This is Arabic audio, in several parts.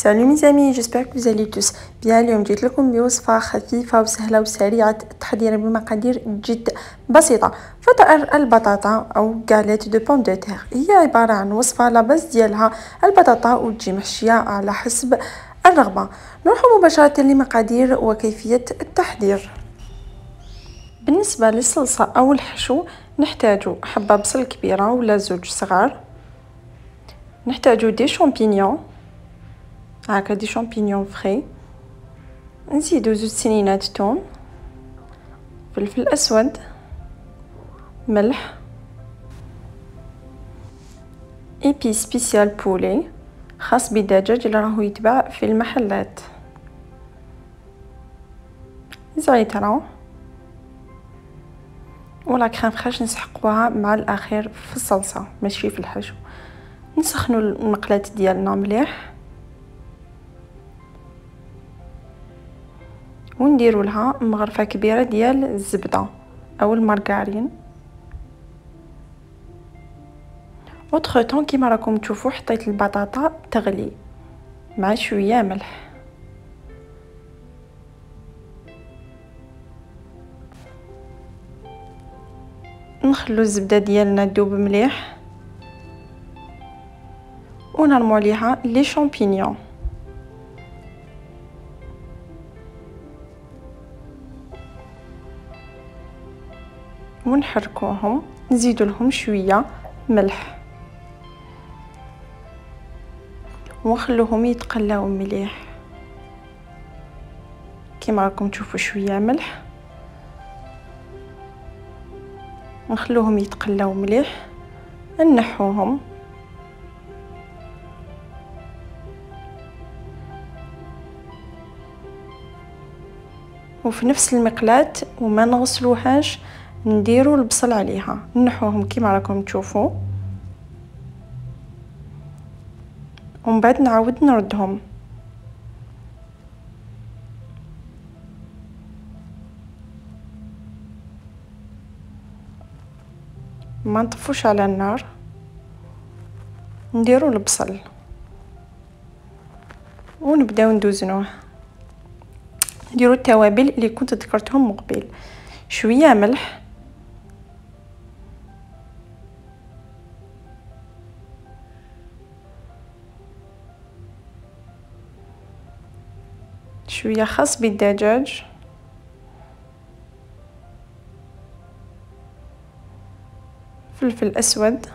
Salut mes amis, j'espère que vous allez tous bien. اليوم جيت لكم بوصفة خفيفة وسهلة وسريعة التحضير بمقادير جد بسيطة. فطائر البطاطا أو غاليت دو بوم دو تير هي عبارة عن وصفة لاباس ديالها البطاطا وتجي محشية على حسب الرغبة. نروح مباشرة لمقادير وكيفية التحضير. بالنسبة للصلصة أو الحشو نحتاج حبة بصل كبيرة ولا زوج صغار، نحتاج دي شامبينيون هاكا دي شامبينيون فري، نزيدو زوج سنينات توم، فلفل اسود، ملح، ايبي سبيسيال بولي خاص بالدجاج اللي راهو يتباع في المحلات، زعتر ولا كريم فريش نسحقوها مع الاخير في الصلصه ماشي في الحشو. نسخنوا المقلاة ديالنا مليح ونديروا لها مغرفه كبيره ديال الزبده او المارغرين. اوتر طون كيما راكم تشوفوا حطيت البطاطا تغلي مع شويه ملح، نخلو الزبده ديالنا تذوب مليح ونرمو عليها لي شامبينيون ونحركوهم، نزيدو لهم شويه ملح ونخلوهم يتقلاو مليح كيما راكم تشوفوا. شويه ملح نخلوهم يتقلاو مليح، نحوهم وفي نفس المقلاة وما نغسلوهاش نديرو البصل عليها، نحوهم كيما راكم تشوفوا ومن بعد نعاود نردهم. ما نطفوش على النار، نديرو البصل ونبداو ندوزنوه. نديرو التوابل اللي كنت ذكرتهم مقبل، شويه ملح، شويه خاص بالدجاج، فلفل اسود،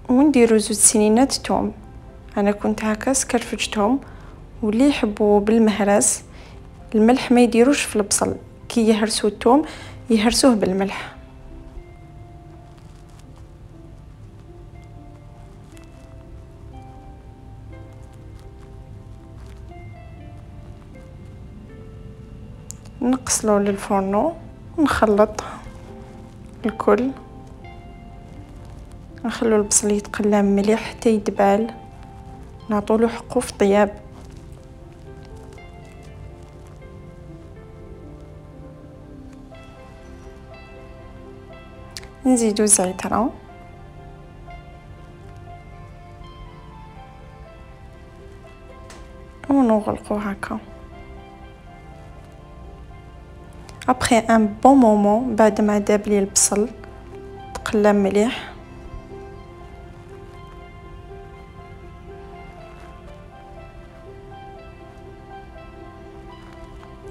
ونديرو زوج سنينات توم. انا كنت هكا سكرفجتهم، واللي يحبوا بالمهرس الملح ما يديروش في البصل، كي يهرسوا الثوم يهرسوه بالملح. نقصلو للفرن ونخلط الكل، نخلو البصل يتقلى مليح حتى يدبال، نعطولو حقو في طياب. نزيدو زعتر ونغلقو هكا. ابخي ان بون مومون بعد ما داب لي البصل تقلى مليح،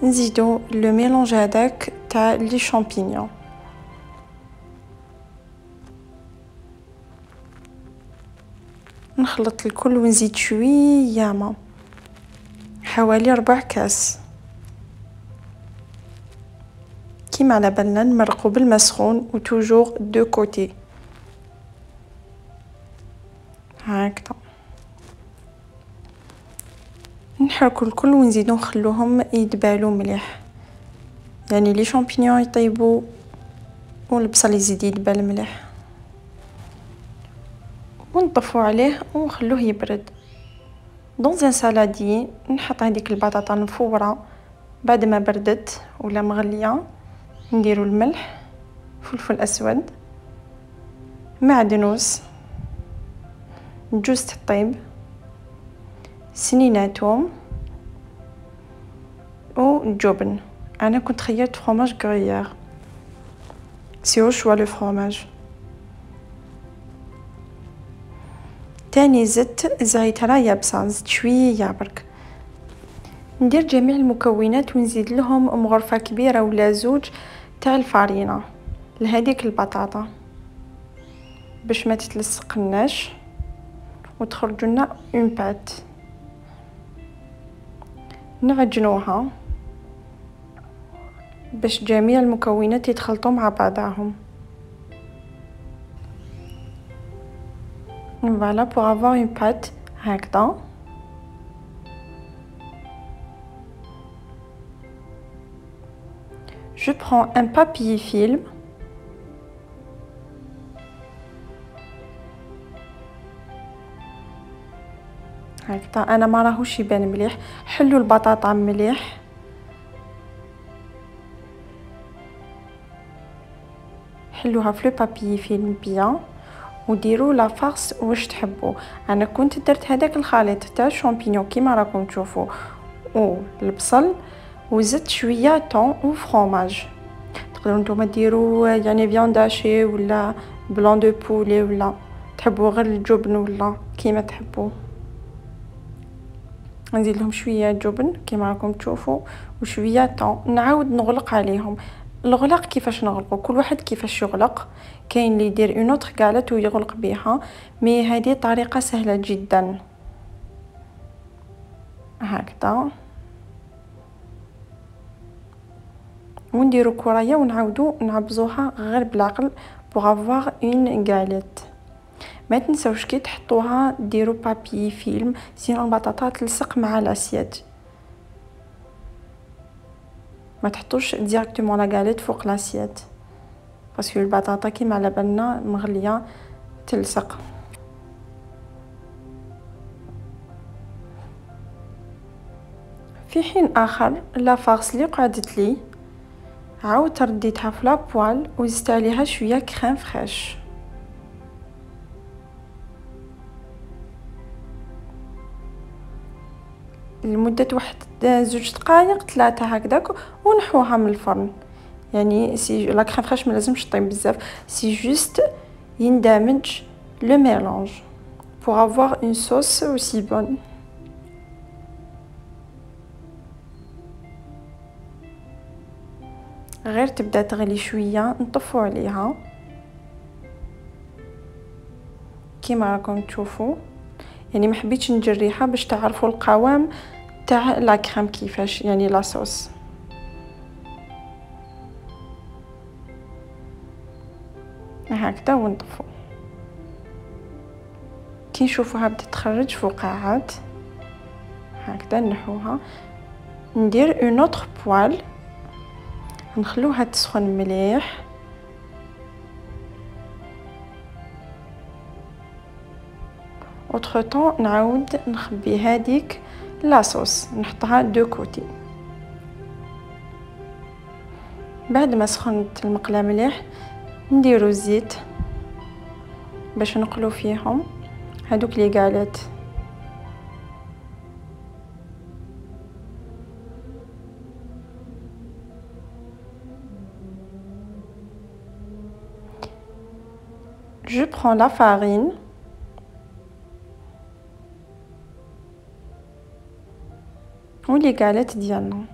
نزيدو لو ميلونج هذاك تاع لي شامبينيون، نخلط الكل ونزيد شويه ماء حوالي 4 كاس. كيما على بالنا نمرقو بالماء سخون وتوجور دو كوتي هكذا. نحركو الكل ونزيدو نخلوهم يدبالو مليح، يعني لي شامبينيون يطيبوا والبصل يزيد يدبل مليح، ونطفو عليه ونخلوه يبرد. دون ان سالادي نحط هذيك البطاطا مفوره بعد ما بردت ولا مغليه، نديرو الملح، فلفل اسود، معدنوس، جوز الطيب، سنينة توم وجبن. انا كنت خيرت فرomاج غريير، سي او شوا لو فرomاج. تاني زدت زعيتها يابسه، زدت شويه برك. ندير جميع المكونات ونزيد لهم مغرفه كبيره ولا زوج تاع الفارينه لهذيك البطاطا باش ما تتلصقناش وتخرج لنا اون بات. نعجنوها باش جميع المكونات يتخلطوا مع بعضهم. Voilà pour avoir une pâte هكذا. Je prends un papier film هكذا. انا ما راهوش يبان مليح، حلوا البطاطا مليح، حلوها في لو بابي فيلم بيان، وديروا لا فارس واش تحبوا. انا كنت درت هذاك الخليط تاع الشامبينيون كيما راكم تشوفوا والبصل، وزدت شويه طون وفرomاج. تقدروا نتوما ديروا يعني فياند هاشي ولا بلون دو بولي، ولا تحبوا غير الجبن ولا كيما تحبوا. نزيد لهم شويه جبن كيما راكم تشوفوا وشويه طون. نعاود نغلق عليهم. الغلاق كيفاش نغلقوا؟ كل واحد كيفاش يغلق. كاين اللي يدير اون اوتر غالات ويغلق بها، مي هذه طريقه سهله جدا هكذا. ونديروا كرايه ونعاودوا نعبزوها غير بالعقل بوغ افوار اون غاليت. ما تنساوش كي تحطوها ديروا بابي فيلم، سينو البطاطا تلصق مع لاسيات. ما تحطوش ديريكتومون لا غاليت فوق لاسيات باسكو البطاطا كيما على بالنا مغليه تلصق. في حين اخر لا فارس اللي قعدت لي عاود رديتها في لابوال وزدت عليها شويه كريم فريش. لمده واحد زوج دقائق 3 هكذاك ونحوها من الفرن. يعني سي لا كريم فريش ما لازمش طيب بزاف، سي جوست يندمج لو ميلانج pour avoir une sauce aussi bonne. غير تبدا تغلي شويه نطفو عليها كيما راكم تشوفوا. يعني ما حبيتش نجريها باش تعرفوا القوام تاع لا كريم كيفاش، يعني لا صوص هكذا. ونطفو كي نشوفوها بدات تخرج فقاعات هكذا نحوها. ندير اون اوتر بوال نخلوها تسخن مليح. اوتر طون نعاود نخبي هذيك لاصوص نحطها دو كوتي. بعد ما سخنت المقله مليح نديرو الزيت باش نقلو فيهم هذوك لي قالت. Je prends la farine ولي قالت ديالنا.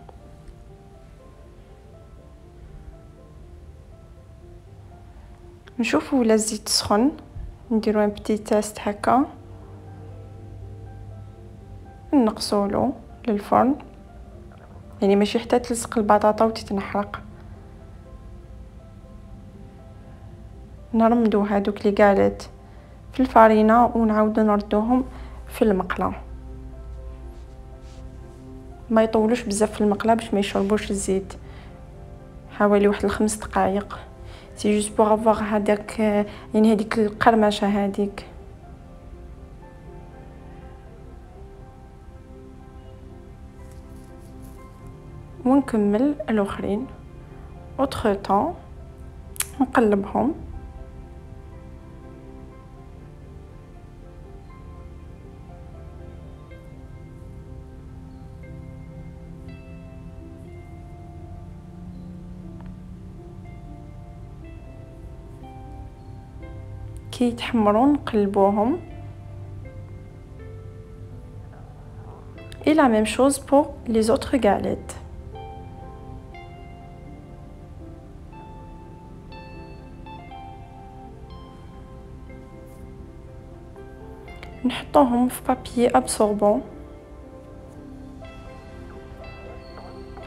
نشوفوا ولا الزيت سخن، نديرو ان بتي تيست هكا، نقصولو للفرن. يعني ماشي حتى تلصق البطاطا وتتنحرق. نرمدو هادوك لي قالت في الفارينه ونعاودو نردوهم في المقله. ما يطولوش بزاف في المقله باش ما يشربوش الزيت، حوالي واحد 5 دقائق. سي جوست بوغ افواغ هذاك يعني هذيك القرمشه هذيك. ونكمل الاخرين اوتر طون نقلبهم. كي يتحمروا نقلبوهم. et la même chose pour les autres galettes. نحطوهم في بابي ابسوربون.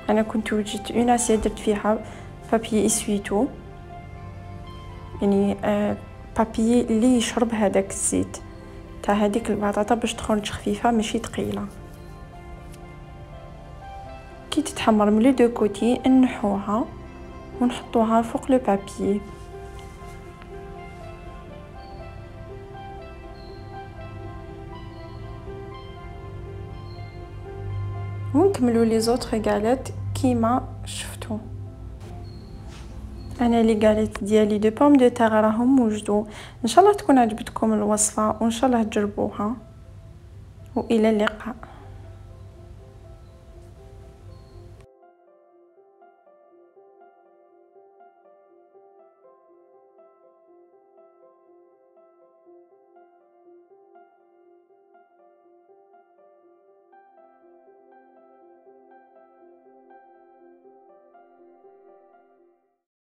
انا كنت وجدت اون اسيت درت فيها بابي اسويتو، يعني بابي اللي يشرب هذاك الزيت تاع هذيك البطاطا باش تخرج خفيفه ماشي ثقيله. كي تتحمر من لي دو كوتي نحوها ونحطوها فوق لو بابي. ونكملوا لي زوتر غاليت كيما شفتوا. انا لي غاليت ديالي دو بوم دو تيغ راهم وجدوا. ان شاء الله تكون عجبتكم الوصفه وان شاء الله تجربوها، والى اللقاء.